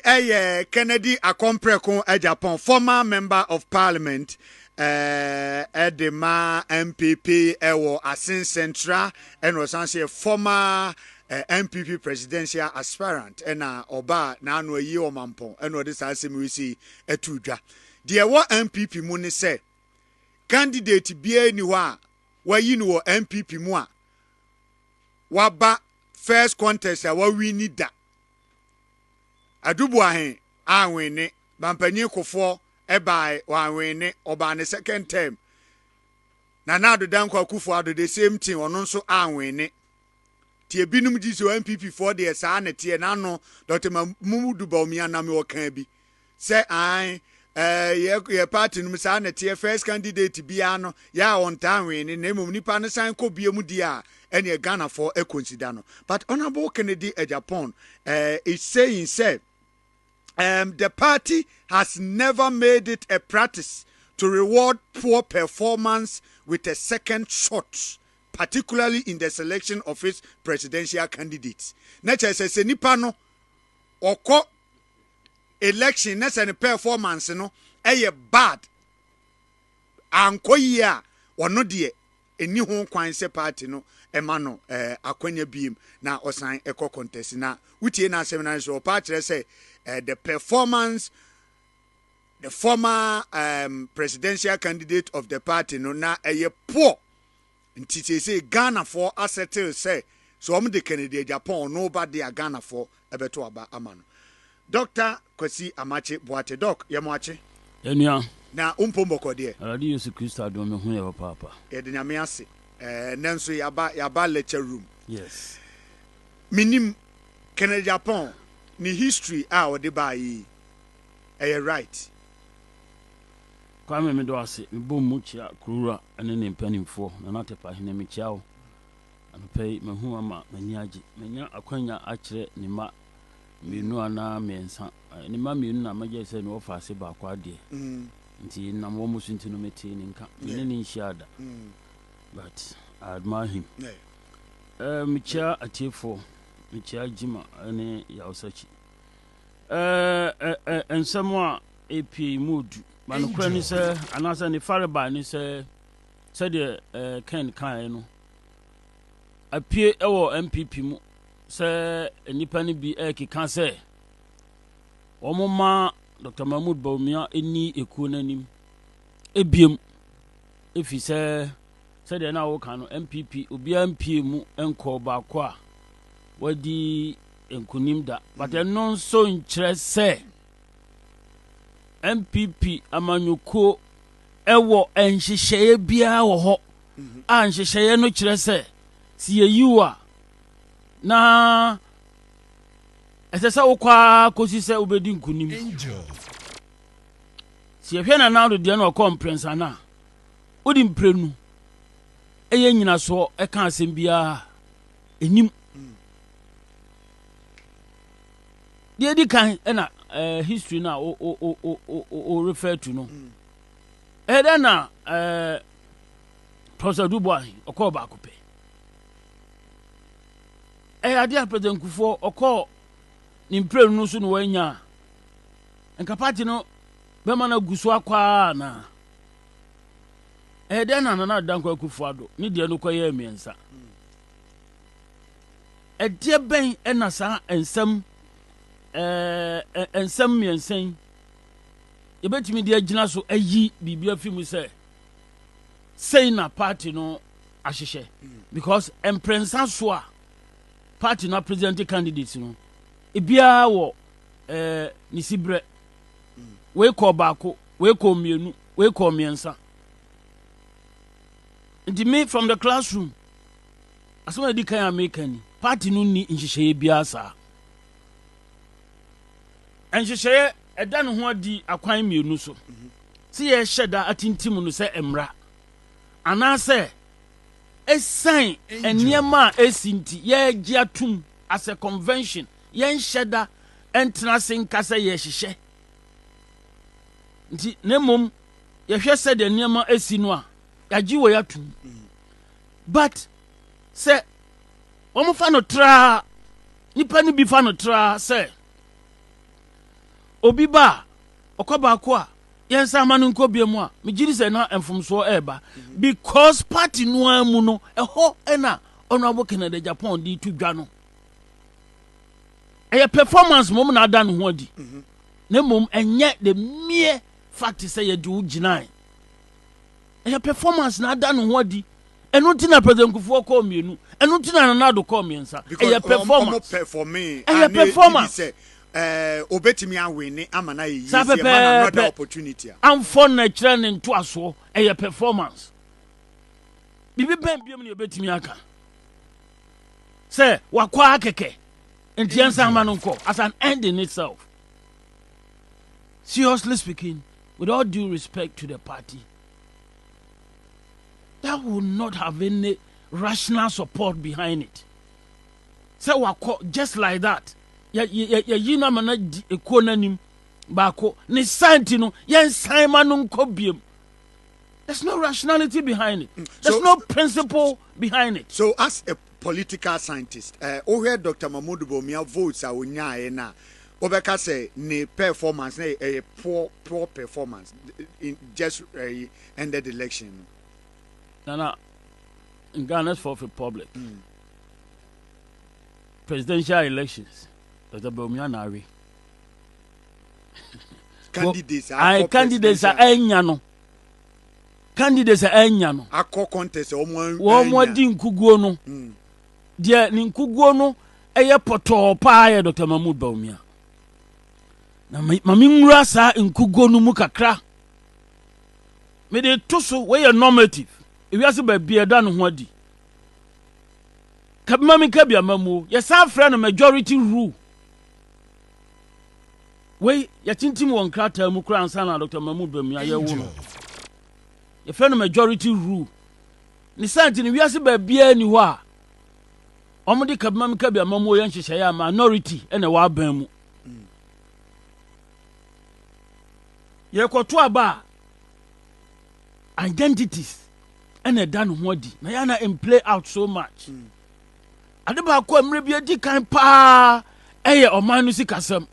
Kennedy Akompreko Agyapong, former member of parliament, Edema NPP, Ewo Asin Central, and was a former NPP presidential aspirant, and Oba Nano Yo Mampo, and what this as we see a tuja. Dear what NPP Muni say, candidate be anywhere where you know NPP moi. Waba first contest, what we need that. Adubu ahen anwene bampanyi kofo ebai wanwene oba ne second term na nado danko akufo ado the same thing ono nso anwene tie binum ji so NPP for the saa ne tie na no Dr. Mamudu Bawumia na me okan bi say an ye party num saa ne tie first candidate bia no ya on tanwene na emom nipa ne san ko bia mu dia ene Ghana for e consider no. But Honorable Kennedy Agyapong is saying say the party has never made it a practice to reward poor performance with a second shot, particularly in the selection of its presidential candidates. Nature says nipa no oko election nessa performance no bad anko yia wono de eni ho kwan se party no emano akwanya biem na osan eko contest na wutie na seminar so party say the performance, the former presidential candidate of the party no na poor. Nti say Ghana for assettle say so the Kennedy Agyapong nobody a Ghana for ebeto aba amano. Dr. Kwesi Amache Boate Doc yamwache. Enua na umpomboko de. Already Yesu Kristo adom me hu ya papa. E de nyame ase. Nanso yaba lecture room. Yes. Minim Kennedy Agyapong ni history a de bayi right. Kwame me do ase me bom mu chia kurura ene ne mpanimfo na natepa hene me chiawo anpei me hu ama maniaje menya akwanya akire ni ma menu ana mensa ni ma menu na maje se no ofa ase ba kwa de nti na mo musu nti no meti ni nka ne ni nshada but I admire him. Me chia atiefo Michia Jima ane ya osachi ensemo AP mood manokra ni se anasa ni fareba ni se de Ken kan no apie ewo NPP mu se nipa ni bi ekeka se omoma Dr. Mahmoud Bawumia eni Ekuonanim ebiem efi se de na wo kan no NPP obi MP mu enko ba kwa wadi enkunim da but non so nkyerɛ sɛ NPP amanyuko ɛwɔ enhyehyɛe bia wɔ hɔ a nhyehyɛe no kyerɛ sɛ si yeyiwa na ɛsɛ sɛ wokwa kosi sɛ wobedi nkunim si yɛhwɛ na na do deɛ no ɔkɔ mprensa na wodi mprenu ɛyɛ nyina so ɛka asɛm bia enim the kind history now o refer to no then Professor Dubois okọ ba kope ade president Kufo okọ ni mpre no so no wanya enka party no be ma na guso akwa na then na danko Kufo ado ni de no koye miensa de ben na sa ensam ensam miensen yebetimi de agina so ayi bibia fi mu say na party no ahyehyɛ because emprensa so a party no president candidate no ebia wo ni sibre we call baako we call mienu we call miensa and me from the classroom asoma di kan american party no ni nhyehyɛ bia saa nhyehyɛ ɛda no ho adi akwan mienu so si ye hyɛda atintim no sɛ emra anase esan eniema esinti ye giatum as a convention yen hyɛda entena senkasa ye hyehyɛ nti nemom ye hwɛ sɛ de eniema esi no a yagi wo yatum but sɛ omo fa no tra nipa ni bi fa no tra sɛ obi ba okoba ko a yensa ma no nko biemu a megiri se na emfomso eba because party no amu no eho na Honorable Kennedy Agyapong di to dwa no performance mom na ada no ho adi na mom enye the mere fact say ye di ugina performance na ada no ho adi enu ti na president Kufuor call mienu enu ti na Nana call miensa performance performance obetimi awini amana yi another opportunity am for na kire ne nto aso performance bibi ben biem ne obetimi aka say wakwa akeke entiansa amano nko as an end in itself. Seriously speaking, with all due respect to the party, that would not have any rational support behind it. Say just like that. Ya mana Ekuonaba bako ni santi no yen saima no nkobiem. There's no rationality behind it. There's no principle behind it. So as a political scientist, where Dr. Mahmoud Bawumia votes are na obeka say ne performance a poor performance in just ended election. Nana, in Ghana's Fourth Republic, presidential elections, Dr. Bawumia nari. Candidates are enyano. Candidates are enyano. Ako contest omo di nkuguo no. Die ni nkuguo no eye poto pa ya Dr. Mahmoud Bawumia. Na mami nwura sa nkuguo no mu kakra. Me de to so we are normative. Ewiase ba bia da no ho adi. Kabima mi kabia mamu, ye sa frɛ no majority rule. We ya tintim won krata mu kura ansa na Dr. Mahmoud Bawumia ye wo no. Ye frɛ no majority rule. Ni santi ni wiase ba bia ni ho a. Omudi kabima mi kabia mamu ye nhyehyɛ ya minority ene wa ban mu. Ye kwoto aba identities ene da no ho adi. Na ya na play out so much. Ade ba ko amre bi adi kan pa eye oman no sikasam.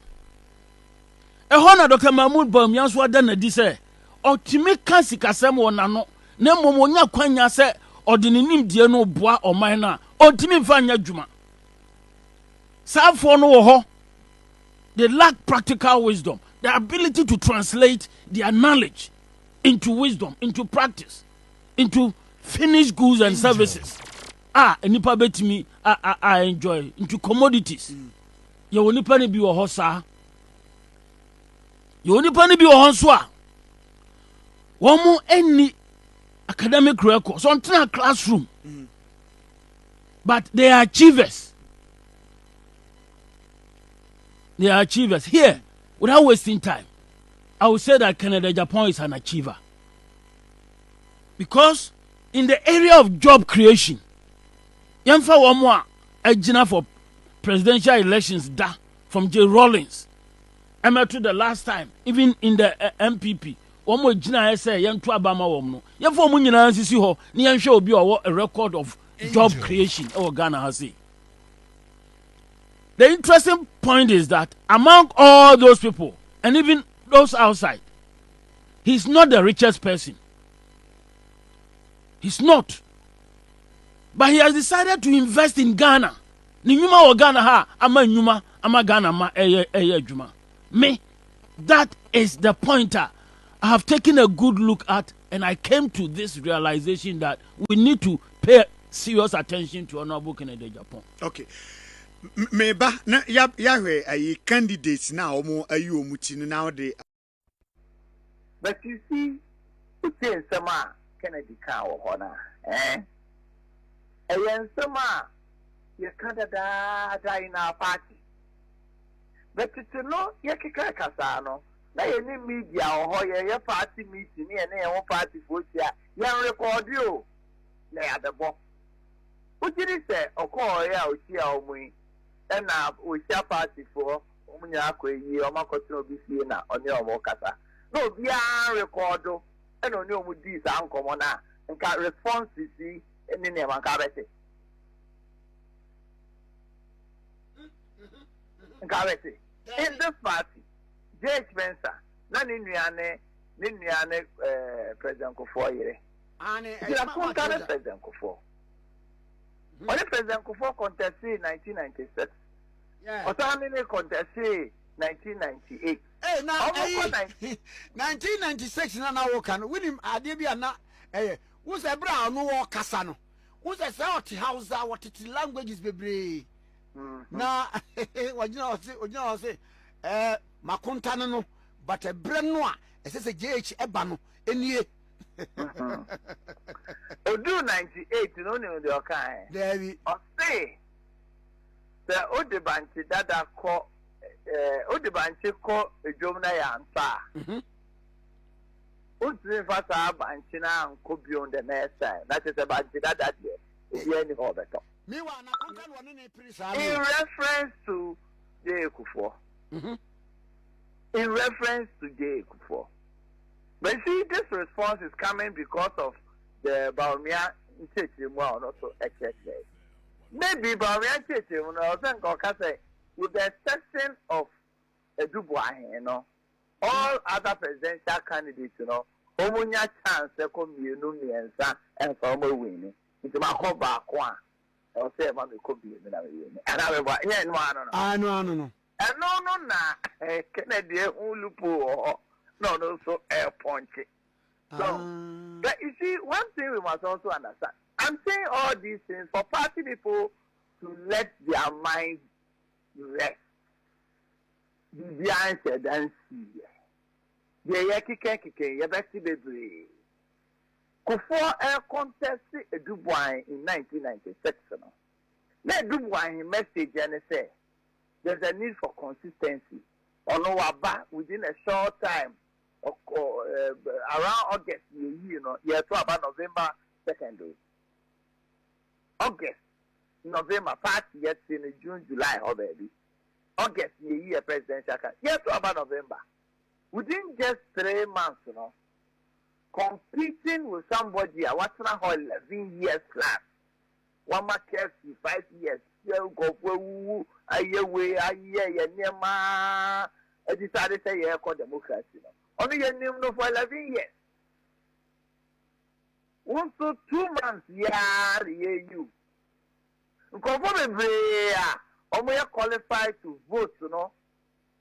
Ehona Dr. Mahmoud Bawumia so ada na di se otimi kan sikasam wona no na mmom onya kwanya se ode ne nimdie no boa oman na otimi mfa nya dwuma. Safo no wo ho, they lack practical wisdom, the ability to translate their knowledge into wisdom, into practice, into finished goods and services. Enipa betimi I enjoy into commodities. Ye woni pa ne bi wo ho saa. Ye woni pa ne bi wo ho so a. Womo any academic record, so on a classroom. But they are achievers. They are achievers. Here, without wasting time, I would say that Kennedy Agyapong is an achiever. Because in the area of job creation, Yemfa Wamwa Ejina for presidential elections da from J. Rawlings. I met to the last time, even in the NPP. Wamo Ejina say Yentu Abama Womno. Yemfa Munyina Sisi ho, ni Yensha Obi a record of job creation or Ghana has it. The interesting point is that among all those people, and even those outside, he's not the richest person. He's not. But he has decided to invest in Ghana. Ni nyuma wa Ghana ha, ama nyuma, ama Ghana ma eye juma. Me, that is the pointer I have taken a good look at, and I came to this realization that we need to pay serious attention to Honorable Kennedy Agyapong. Okay. Meba na yahwe ayi candidates na omo ayi omuti now they. But you see, you say sama Kennedy ka ohona ayen sama ye Canada in our party. But to know ye kika kasa no na ye ni media oho ye party meeting ye na ye party for tia ye record you na ya debo. Ujiri se okọ ya otia omui na otia party for omunya akoyi omakotin obi fie na oni omo kasa. No bia record and oni omu di sa nkomo na nka response si eni ne manka bete. In this party, J. J.H. Spencer na ne nuane President Kufuor yere ya kunta ne President Kufuor only President Kufuor contested 1996 Otamini contested 1998 now 1996 na woka no winim ade bia na wo se bra no wo kasa no wo se say Hausa what languages bebre na wajina say makunta no but ebre no a ese JH eba no enie odu 98 no ne de okan David o say the odebanchi dada ko odebanchi ko ejom na ya nta Untri fata banchi na nko beyond the next time that is about dada there any hobeto me wa na kunta no ne prisa in reference to J Kufuor in reference to J Kufuor. But see, this response is coming because of the Bawumia Nchechimwa or not so excessive. Maybe Bawumia Nchechimwa with the exception of Edubuahin, you know, all other presidential candidates, you know, Omunya chance to come and former winning. It's my whole background. I'll say, Mammy could be in and I remember, yeah, no. And no, Kennedy, Ulupo, no, so air punch. So, but you see, one thing we must also understand. I'm saying all these things for party people to let their minds rest. The answer then see. The Yakike, Yabesti Baby. Kufuor air contest a Dubois in 1996. Let Dubois message and say. There's a need for consistency. Onowaba within a short time, around August, you know, year to about November 2nd. August, November, part yet in June, July, already. August, year presidential. Year to about November. Within just 3 months, you know, competing with somebody, what's not 11 years plus. One market 5 years. Go for Nema. I decided to say, yeah, called democracy. Only your name no for 11 years. 1 to 2 months, yeah, you. Conform a qualified to vote, you know.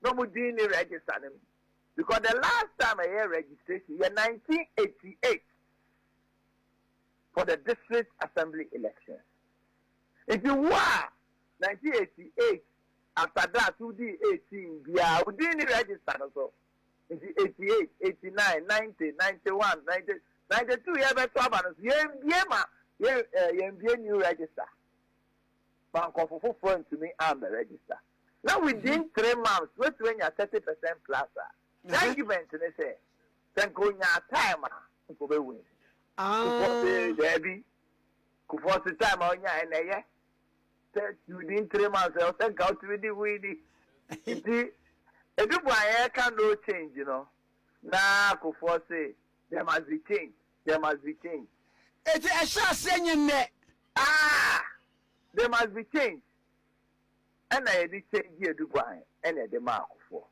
No more didn't register them. Because the last time I hear registration, yeah, 1988 for the district assembly election. If you were 1988, after that, 2018, yeah, we didn't register also. In 88, 89, 90, 91, 90, 92, yeah, but new register. Bank of phone to me, I'm the register. Now within 3 months, when you're 30% plus, argument, they say, then go in your time, to be win. Debbie, Kufuor the time on your and yeah. Within 3 months, I'll think out with the weedy. If you buy can no change, you know. Now, Kufuor say, there must be change. There must be change. It's a shot saying that. There must be change. And I did change here to buy and at the mark Kufuor.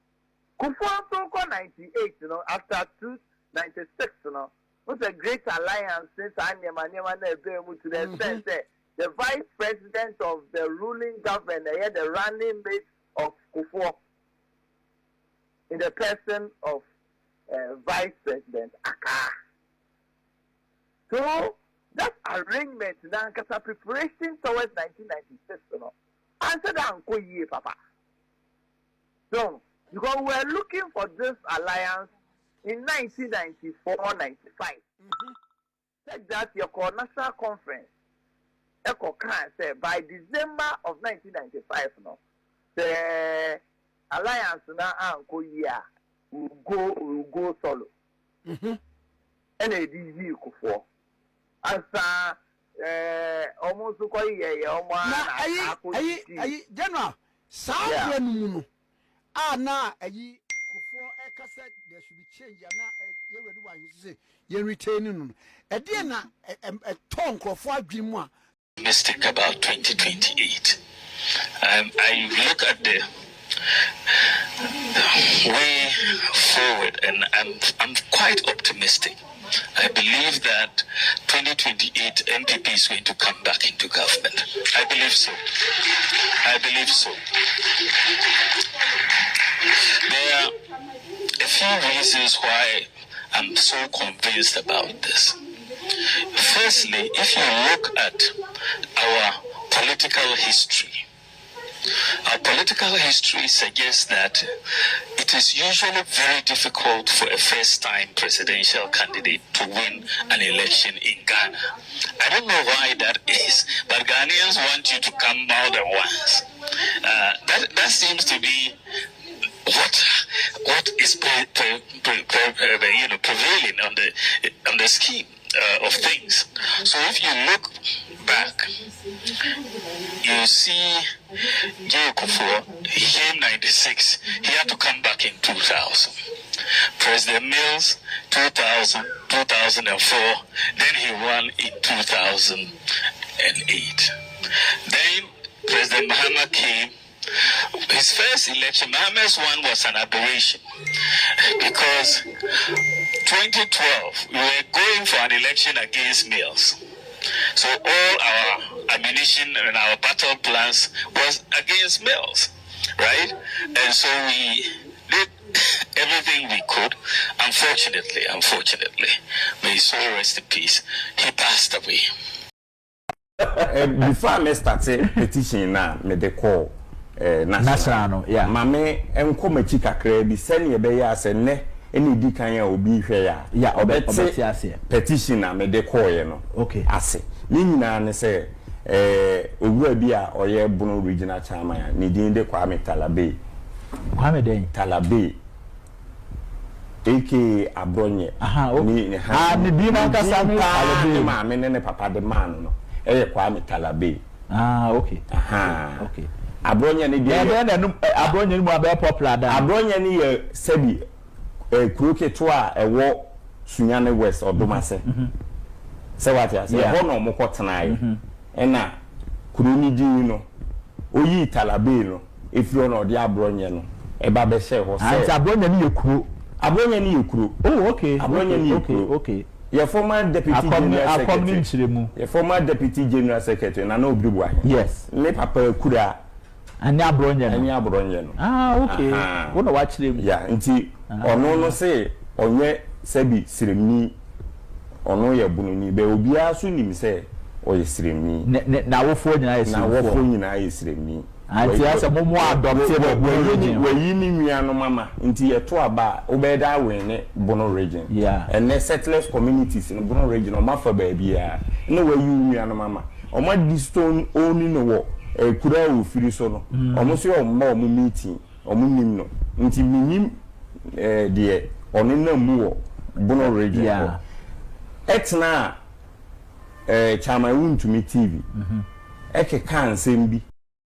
Kufuor so called 98, you know, after 296, you know, was a great alliance since I never to the extent that the vice president of the ruling government, they had the running mate of Kufuor in the person of Vice President Aka. So that arrangement, now, because preparation towards 1996, you know, answer that, Papa. So, because we're looking for this alliance in 1994-95. Take that your national conference. Eko can say by December of 1995, no, the alliance now anko year will go solo. And it is you Kufuor. As almost so call ye General, sound na Kufuor said there should be change and you will do what you say you retaining a dear na a tongue of 5 grimoire. Mistake about 2028. I look at the way forward, and I'm quite optimistic. I believe that 2028 NPP is going to come back into government. I believe so. I believe so. There are a few reasons why I'm so convinced about this. Firstly, if you look at our political history, our political history suggests that it is usually very difficult for a first-time presidential candidate to win an election in Ghana. I don't know why that is, but Ghanaians want you to come more than once. That seems to be what is prevailing on the scheme of things. So if you look back, you see Ekuonaba, he came 96, he had to come back in 2000. President Mills, 2000, 2004, then he won in 2008. Then President Mahama came. His first election, Mahama's one was an aberration because 2012, we were going for an election against Mills. So all our ammunition and our battle plans was against Mills, right? And so we did everything we could. Unfortunately, may his soul rest in peace, he passed away. Before I start petition now, me de call national, yeah. Mame enko machi kakra bi sene be ya se ne eni di kan ya obi hwe ya obeti ase petition na me de call ye no okay ase ni nyina ne se owura bi a oye Bono regional chairman ya ni din de Kwame Talabe eke abronye okay ni bi na kasa me Talabe ma me ne papa de man no Kwame Talabe okay okay abronya ni dia abronya ni mo abe popular da abronya ni ye sebi kuroketo a ewo Sunyane West Odomase se wati ase ho no mo kotena ye na kuroni din no oyi Talabe no efiro no de abronya no eba be she ho se abronya ni ye kuro oh okay abronya ni okay your former deputy general secretary na Obribwa yes me papa kura ani abronye no okay wona wa kire mu yeah nti ono no say onye sabi siremni ono ye bununi be obi aso nim say o ye siremni na wofo nyina ye siremni anti asa momo adopte we yini nua no mama nti ye to aba obeda wene Bono region yeah and the settlers communities in Bono region o mafa ba bia no we yini nua no mama o ma di stone oni no wo kura o firi so no omo so o ma o meeting o nim no nti minim de oni na mu wo Bono region yeah etna chama wuntumi TV eke kan sembi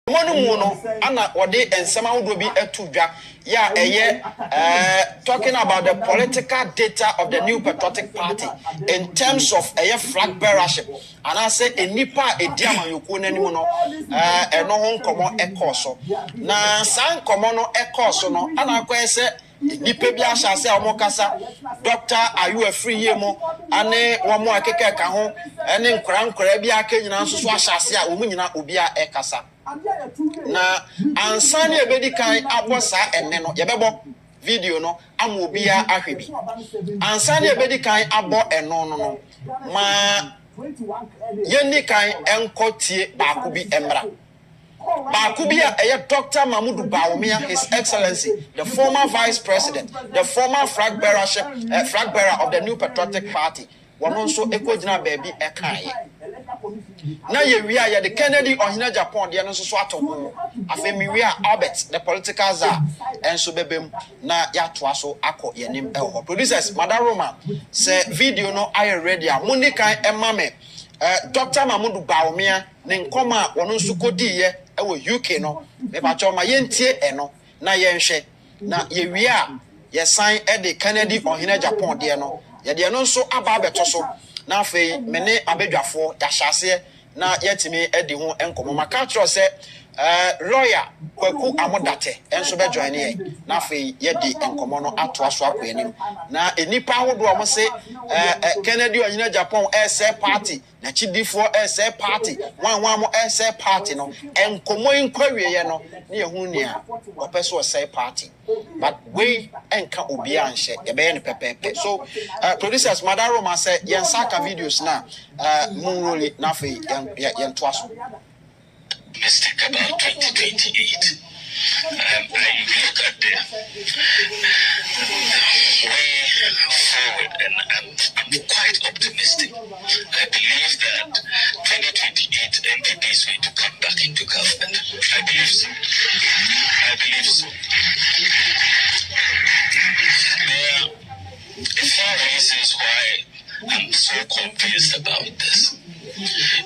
Mono ana ode ensema wodo bi etudwa ya eye talking about the political data of the New Patriotic Party in terms of eye flag bearership and I say enipa ediama yoku nanim no eno ho nkomo ekoso na san nkomo no ekoso no ana kwa se nipa bi ahase a omokasa Dr. Ayu Afri yemo ane womo akeke ka ho ene nkora bi aka nyina nso so ahase a omu nyina obi a ekasa na ansani ebedi kan abosa enne no yebebo video no amobia ahwebi ansani ebedi kan abo eno no ma yeni kan enkotie baakubi emra baakubi a Dr. Mahmoud Bawumia, His Excellency, the former Vice President, the former flag bearer of the New Patriotic Party, one also Ekuonaba baby ekaye. Na ye wi a the Kennedy or Agyapong de no so ato afemi wi a Albert the political czar enso bebem na ya toa so akọ yenim eho producers Madaroma say video no I ready a munikan emame Dr. Mahmoud Bawumia ne nkoma wono nso kodiye ewo UK no me ba cho ma yentie eno na yenhwe na ye wi a ye sign the Kennedy or Agyapong de no ye de no nso aba beto so na afei mene abedwafo ya hyase na yetimi edi ho enkomo maka tro se lawyer Kwaku Amodate enso be join here na afei ye di enkomo no ato aso akwanim na enipa hodo omo se Kennedy onyina Japan say party na chidifo say party wan mo say party no enkomo inkwawie ye no na yehu nia opeso say party but we enka obi anhye ye be ne pepepe so producers Madaro ma say yen saka videos na munroli na afei yen to aso optimistic about 2028. I look at the way forward and I'm quite optimistic. I believe that 2028 NPP is going to come back into government. I believe so. There are a few reasons why I'm so convinced about this.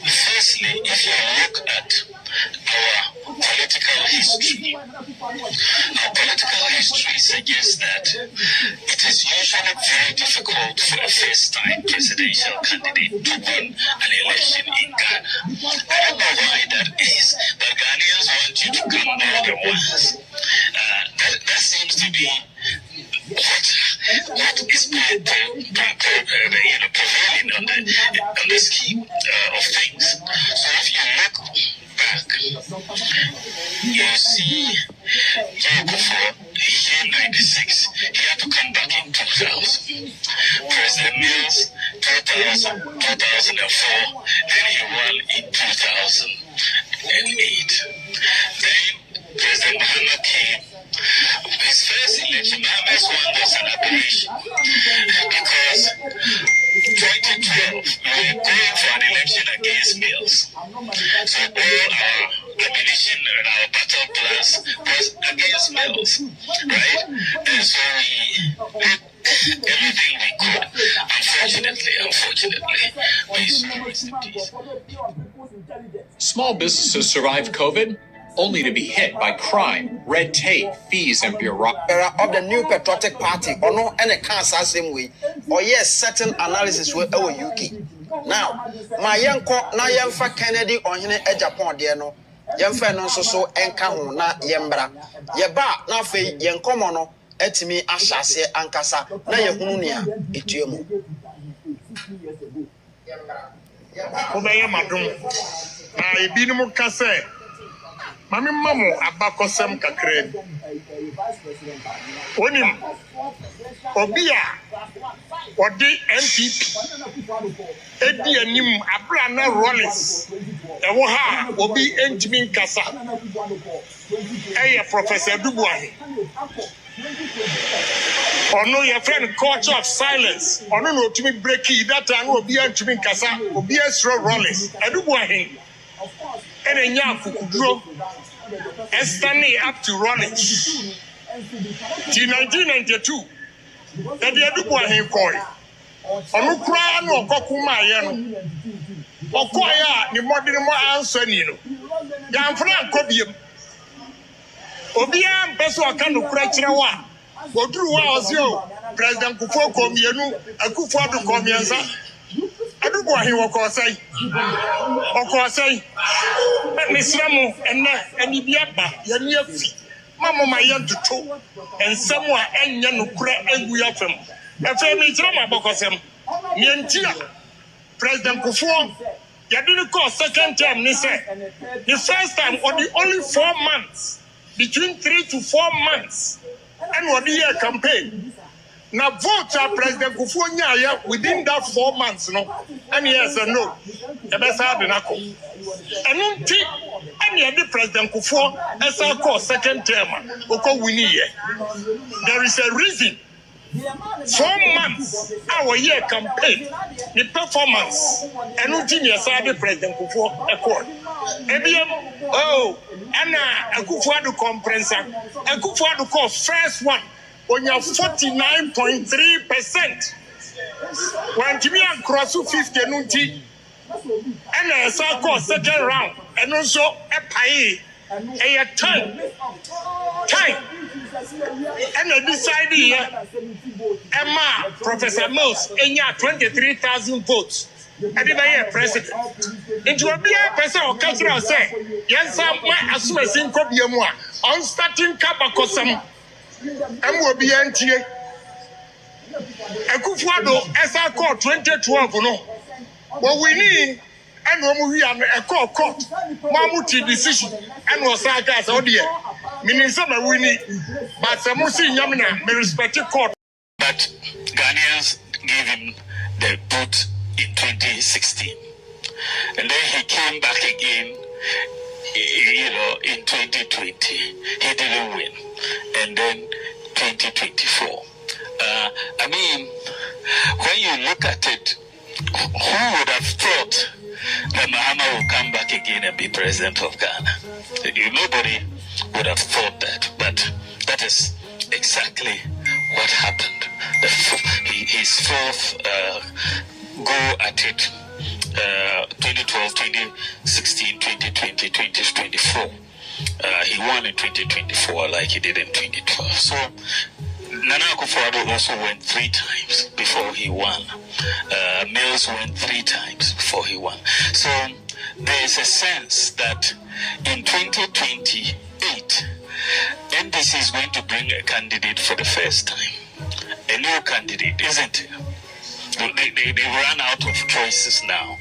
Firstly, if you look at our political history suggests that it is usually very difficult for a first-time presidential candidate to win an election in Ghana. I don't know why that is, but Ghanaians want you to come more than once. That seems to be what is prevailing on the scheme of things. So if you look back, you see before the year 96, he had to come back in 2000. President Mills, 2000, 2004, then he won in 2008. Then President Mahama came. His first election, Mahama's one was an aberration because 2012 we were going for an election against Mills. So all our ammunition and our battle plans was against Mills, right? And so we did everything we could. Unfortunately, we Small businesses survive COVID only to be hit by crime, red tape, fees, and bureaucracy. Of the new patriotic party, or no any cancer same way, or yes, certain analysis with our UK. Now, my young na yemfa Kennedy on hine Agyapong de no, yemfa no so enka ho na yembra. Yeba na fe yenkomo no etimi ahyase ankasa na yehunu nia etuemu. Obeye madum. Na ebinim ka say Mami mamu abakosem kakre. Onim Obia Odi NPP Edi anim Abrana Rollins Ewo ha Obi Enjimin Kasa Eye Professor Dubuahi Ono your friend culture of silence Ono no tumi breaki that time Obi Enjimin Kasa Obi Esro Rollins Edubuahi Ene nya kukudro Estani up to Rollins in 1992 that the Edubuahi koi Onu kura no okokuma ye no okoya ni modern mo answer ni no yamfra kobiem obia mpeso aka no kura kire wa oduru wa ozio president Kufuor komienu Akufo adu komiensa Edubuahi wokosai Misramu ene biaba ye ni afi mama ma ye tutu ensemu a enya no kura egu ya fam efe mi tira ma bokosem mi entia president Kufuor ya didn't call second term ni say the first time or the only 4 months between 3 to 4 months and what the year campaign now vote president Kufuor nya within that 4 months no and yes or no e be sa de nako enunti and the president Kufuor esa call second term oko wini here there is a reason 4 months our year campaign the performance enunti ni esa de president Kufuor accord ebiem ana Akufo adu comprensa Akufo adu call first one on your 49.3%. When Jimmy and cross 50 nunti, and I saw course second round, and also a pay a time, and I decided here, Emma, Professor Mills, and 23,000 votes. ɛde bɛyɛ president nti obiara pɛ sɛ ɔka kyerɛ sɛ yɛnsa ma asomasi nkɔbea mu a ɔnstarting kabakɔsɛm ɛma obiara ntie Ekufuado ɛsa kɔɔ 2012 no wɔwini ɛna ɔmo wi ano ɛkɔɔ court ma mo ti decision ɛna ɔsa aka sɛ ɔdeɛ menim sɛ ma wini but sɛ mo si nyam na me respect court. But Ghanaians gave him the boot in 2016 and then he came back again in 2020 he didn't win and then 2024 I mean when you look at it, who would have thought that Mahama will come back again and be president of Ghana? Nobody would have thought that, but that is exactly what happened. His fourth go at it, 2012, 2016, 2020, 2024. He won in 2024 like he did in 2012. So Nana Akufo-Addo also went 3 times before he won. Mills went 3 times before he won. So there is a sense that in 2028, NDC is going to bring a candidate for the first time. A new candidate, isn't it? They ran out of choices now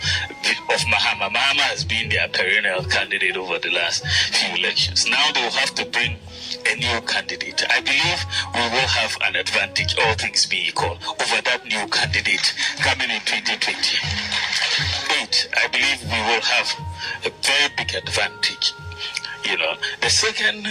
of Mahama. Mahama has been their perennial candidate over the last few elections. Now they will have to bring a new candidate. I believe we will have an advantage, all things being equal, over that new candidate coming in 2028. I believe we will have a very big advantage. The second